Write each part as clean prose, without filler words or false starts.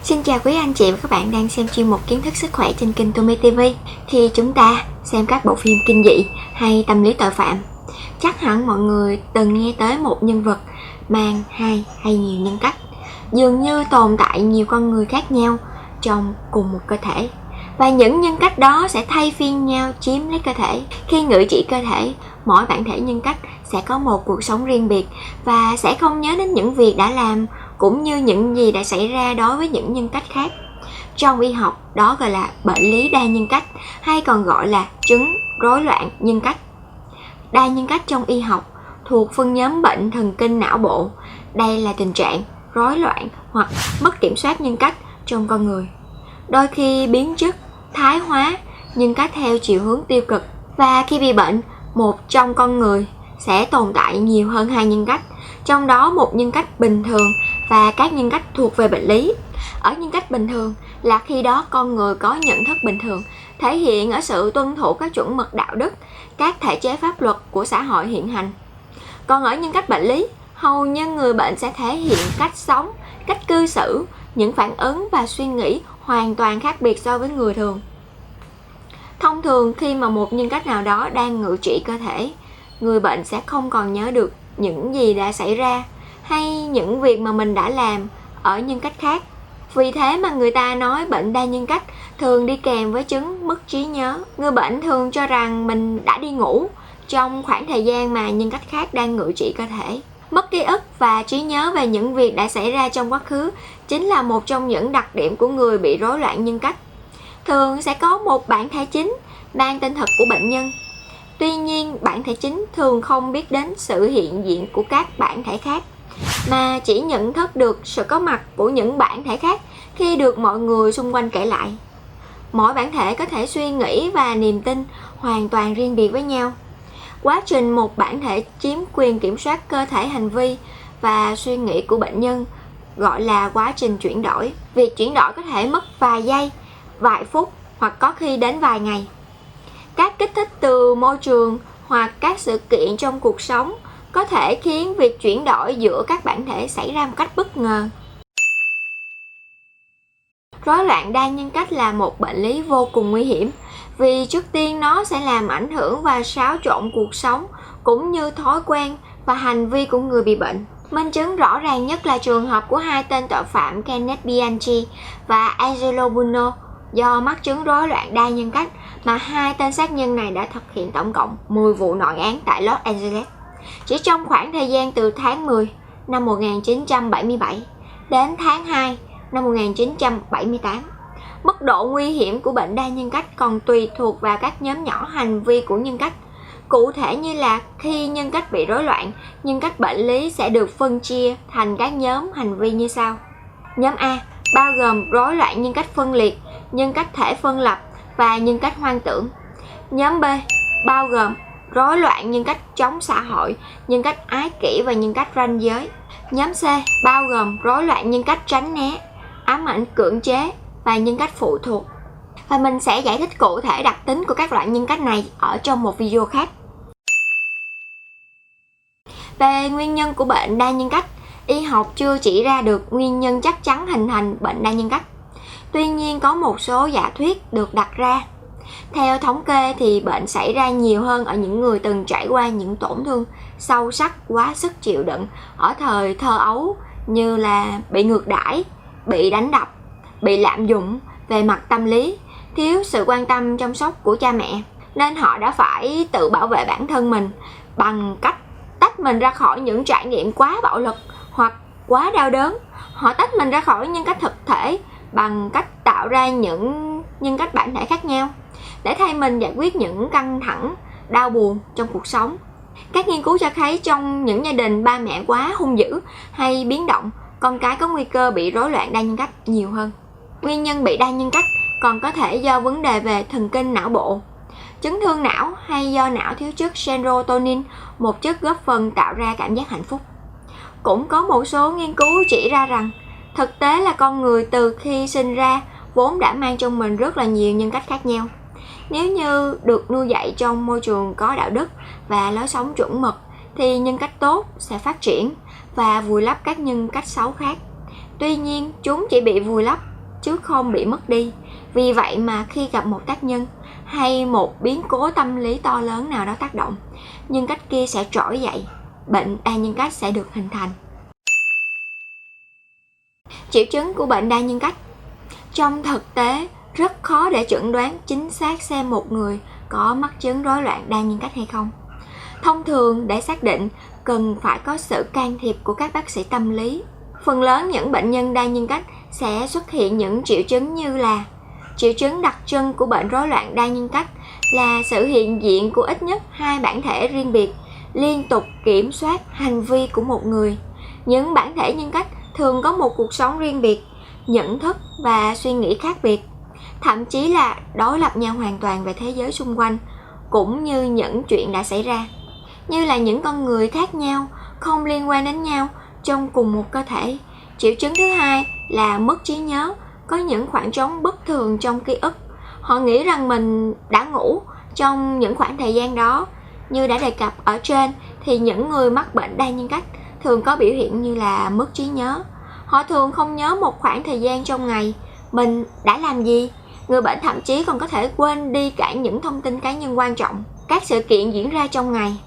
Xin chào quý anh chị và các bạn đang xem chuyên mục kiến thức sức khỏe trên kênh Tumi TV. Khi chúng ta xem các bộ phim kinh dị hay tâm lý tội phạm, chắc hẳn mọi người từng nghe tới một nhân vật mang hai hay nhiều nhân cách, dường như tồn tại nhiều con người khác nhau trong cùng một cơ thể. Và những nhân cách đó sẽ thay phiên nhau chiếm lấy cơ thể. Khi ngự trị cơ thể, mỗi bản thể nhân cách sẽ có một cuộc sống riêng biệt và sẽ không nhớ đến những việc đã làm cũng như những gì đã xảy ra đối với những nhân cách khác. Trong y học, đó gọi là bệnh lý đa nhân cách, hay còn gọi là chứng rối loạn nhân cách. Đa nhân cách trong y học thuộc phân nhóm bệnh thần kinh não bộ. Đây là tình trạng rối loạn hoặc mất kiểm soát nhân cách trong con người, đôi khi biến chất, thái hóa nhân cách theo chiều hướng tiêu cực. Và khi bị bệnh, một trong con người sẽ tồn tại nhiều hơn hai nhân cách, trong đó một nhân cách bình thường và các nhân cách thuộc về bệnh lý. Ở nhân cách bình thường là khi đó con người có nhận thức bình thường, thể hiện ở sự tuân thủ các chuẩn mực đạo đức, các thể chế pháp luật của xã hội hiện hành. Còn ở nhân cách bệnh lý, hầu như người bệnh sẽ thể hiện cách sống, cách cư xử, những phản ứng và suy nghĩ hoàn toàn khác biệt so với người thường. Thông thường khi mà một nhân cách nào đó đang ngự trị cơ thể, người bệnh sẽ không còn nhớ được những gì đã xảy ra hay những việc mà mình đã làm ở nhân cách khác. Vì thế mà người ta nói bệnh đa nhân cách thường đi kèm với chứng mất trí nhớ. Người bệnh thường cho rằng mình đã đi ngủ trong khoảng thời gian mà nhân cách khác đang ngự trị cơ thể. Mất ký ức và trí nhớ về những việc đã xảy ra trong quá khứ chính là một trong những đặc điểm của người bị rối loạn nhân cách. Thường sẽ có một bản thể chính mang tên thật của bệnh nhân. Tuy nhiên, bản thể chính thường không biết đến sự hiện diện của các bản thể khác, mà chỉ nhận thức được sự có mặt của những bản thể khác khi được mọi người xung quanh kể lại. Mỗi bản thể có thể suy nghĩ và niềm tin hoàn toàn riêng biệt với nhau. Quá trình một bản thể chiếm quyền kiểm soát cơ thể, hành vi và suy nghĩ của bệnh nhân gọi là quá trình chuyển đổi. Việc chuyển đổi có thể mất vài giây, vài phút hoặc có khi đến vài ngày. Các kích thích từ môi trường hoặc các sự kiện trong cuộc sống có thể khiến việc chuyển đổi giữa các bản thể xảy ra một cách bất ngờ. Rối loạn đa nhân cách là một bệnh lý vô cùng nguy hiểm, vì trước tiên nó sẽ làm ảnh hưởng và xáo trộn cuộc sống cũng như thói quen và hành vi của người bị bệnh. Minh chứng rõ ràng nhất là trường hợp của hai tên tội phạm Kenneth Bianchi và Angelo Buono. Do mắc chứng rối loạn đa nhân cách mà hai tên sát nhân này đã thực hiện tổng cộng 10 vụ nội án tại Los Angeles chỉ trong khoảng thời gian từ tháng 10 năm 1977 đến tháng 2 năm 1978. Mức độ nguy hiểm của bệnh đa nhân cách còn tùy thuộc vào các nhóm nhỏ hành vi của nhân cách. Cụ thể như là khi nhân cách bị rối loạn, nhân cách bệnh lý sẽ được phân chia thành các nhóm hành vi như sau. Nhóm A bao gồm rối loạn nhân cách phân liệt, nhân cách thể phân lập và nhân cách hoang tưởng. Nhóm B bao gồm rối loạn nhân cách chống xã hội, nhân cách ái kỷ và nhân cách ranh giới. Nhóm C bao gồm rối loạn nhân cách tránh né, ám ảnh cưỡng chế và nhân cách phụ thuộc. Và mình sẽ giải thích cụ thể đặc tính của các loại nhân cách này ở trong một video khác. Về nguyên nhân của bệnh đa nhân cách, y học chưa chỉ ra được nguyên nhân chắc chắn hình thành bệnh đa nhân cách. Tuy nhiên có một số giả thuyết được đặt ra. Theo thống kê thì bệnh xảy ra nhiều hơn ở những người từng trải qua những tổn thương sâu sắc quá sức chịu đựng ở thời thơ ấu, như là bị ngược đãi, bị đánh đập, bị lạm dụng về mặt tâm lý, thiếu sự quan tâm chăm sóc của cha mẹ, nên họ đã phải tự bảo vệ bản thân mình bằng cách tách mình ra khỏi những trải nghiệm quá bạo lực hoặc quá đau đớn. Họ tách mình ra khỏi nhân cách thực thể bằng cách tạo ra những nhân cách bản thể khác nhau để thay mình giải quyết những căng thẳng, đau buồn trong cuộc sống. Các nghiên cứu cho thấy trong những gia đình ba mẹ quá hung dữ hay biến động, con cái có nguy cơ bị rối loạn đa nhân cách nhiều hơn. Nguyên nhân bị đa nhân cách còn có thể do vấn đề về thần kinh não bộ, chấn thương não hay do não thiếu chất serotonin, một chất góp phần tạo ra cảm giác hạnh phúc. Cũng có một số nghiên cứu chỉ ra rằng thực tế là con người từ khi sinh ra vốn đã mang trong mình rất là nhiều nhân cách khác nhau. Nếu như được nuôi dạy trong môi trường có đạo đức và lối sống chuẩn mực thì nhân cách tốt sẽ phát triển và vùi lấp các nhân cách xấu khác. Tuy nhiên, chúng chỉ bị vùi lấp chứ không bị mất đi. Vì vậy mà khi gặp một tác nhân hay một biến cố tâm lý to lớn nào đó tác động, nhân cách kia sẽ trỗi dậy, bệnh đa nhân cách sẽ được hình thành. Triệu chứng của bệnh đa nhân cách. Trong thực tế, rất khó để chẩn đoán chính xác xem một người có mắc chứng rối loạn đa nhân cách hay không. Thông thường, để xác định, cần phải có sự can thiệp của các bác sĩ tâm lý. Phần lớn những bệnh nhân đa nhân cách sẽ xuất hiện những triệu chứng như là: triệu chứng đặc trưng của bệnh rối loạn đa nhân cách là sự hiện diện của ít nhất 2 bản thể riêng biệt, liên tục kiểm soát hành vi của một người. Những bản thể nhân cách thường có một cuộc sống riêng biệt, nhận thức và suy nghĩ khác biệt, thậm chí là đối lập nhau hoàn toàn về thế giới xung quanh, cũng như những chuyện đã xảy ra, như là những con người khác nhau, không liên quan đến nhau trong cùng một cơ thể. Triệu chứng thứ hai là mất trí nhớ, có những khoảng trống bất thường trong ký ức. Họ nghĩ rằng mình đã ngủ trong những khoảng thời gian đó. Như đã đề cập ở trên thì những người mắc bệnh đa nhân cách thường có biểu hiện như là mất trí nhớ. Họ thường không nhớ một khoảng thời gian trong ngày mình đã làm gì. Người bệnh thậm chí còn có thể quên đi cả những thông tin cá nhân quan trọng, các sự kiện diễn ra trong ngày,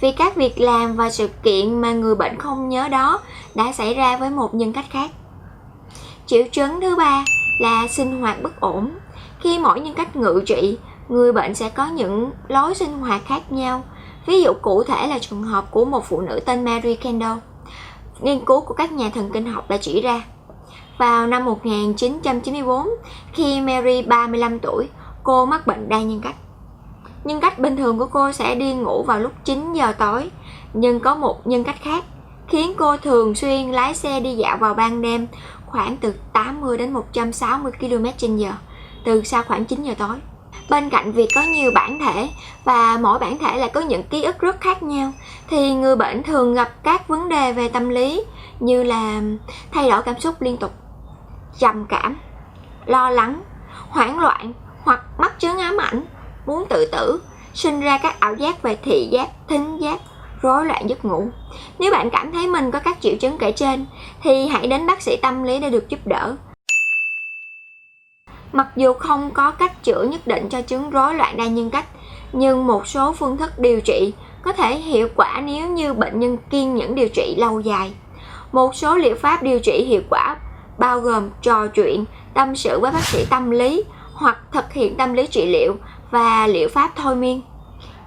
vì các việc làm và sự kiện mà người bệnh không nhớ đó đã xảy ra với một nhân cách khác. Triệu chứng thứ ba là sinh hoạt bất ổn. Khi mỗi nhân cách ngự trị, người bệnh sẽ có những lối sinh hoạt khác nhau. Ví dụ cụ thể là trường hợp của một phụ nữ tên Mary Kendall. Nghiên cứu của các nhà thần kinh học đã chỉ ra. Vào năm 1994, khi Mary 35 tuổi, cô mắc bệnh đa nhân cách. Nhân cách bình thường của cô sẽ đi ngủ vào lúc 9 giờ tối, nhưng có một nhân cách khác khiến cô thường xuyên lái xe đi dạo vào ban đêm khoảng từ 80 đến 160 km/h, từ sau khoảng 9 giờ tối. Bên cạnh việc có nhiều bản thể và mỗi bản thể lại có những ký ức rất khác nhau, thì người bệnh thường gặp các vấn đề về tâm lý như là thay đổi cảm xúc liên tục, trầm cảm, lo lắng, hoảng loạn hoặc mắc chứng ám ảnh, muốn tự tử, sinh ra các ảo giác về thị giác, thính giác, rối loạn giấc ngủ. Nếu bạn cảm thấy mình có các triệu chứng kể trên thì hãy đến bác sĩ tâm lý để được giúp đỡ. Mặc dù không có cách chữa nhất định cho chứng rối loạn đa nhân cách, nhưng một số phương thức điều trị có thể hiệu quả nếu như bệnh nhân kiên nhẫn điều trị lâu dài. Một số liệu pháp điều trị hiệu quả bao gồm trò chuyện, tâm sự với bác sĩ tâm lý hoặc thực hiện tâm lý trị liệu và liệu pháp thôi miên.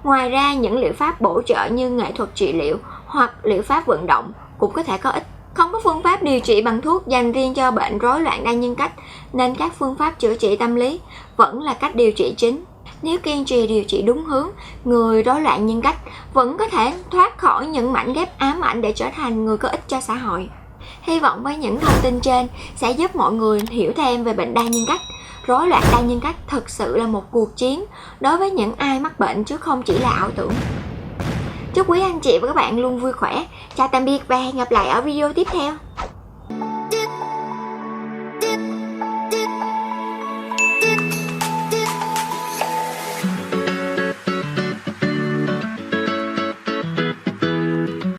Ngoài ra, những liệu pháp bổ trợ như nghệ thuật trị liệu hoặc liệu pháp vận động cũng có thể có ích. Không có phương pháp điều trị bằng thuốc dành riêng cho bệnh rối loạn đa nhân cách, nên các phương pháp chữa trị tâm lý vẫn là cách điều trị chính. Nếu kiên trì điều trị đúng hướng, người rối loạn nhân cách vẫn có thể thoát khỏi những mảnh ghép ám ảnh để trở thành người có ích cho xã hội. Hy vọng với những thông tin trên sẽ giúp mọi người hiểu thêm về bệnh đa nhân cách. Rối loạn đa nhân cách thực sự là một cuộc chiến đối với những ai mắc bệnh chứ không chỉ là ảo tưởng. Chúc quý anh chị và các bạn luôn vui khỏe. Chào tạm biệt và hẹn gặp lại ở video tiếp theo.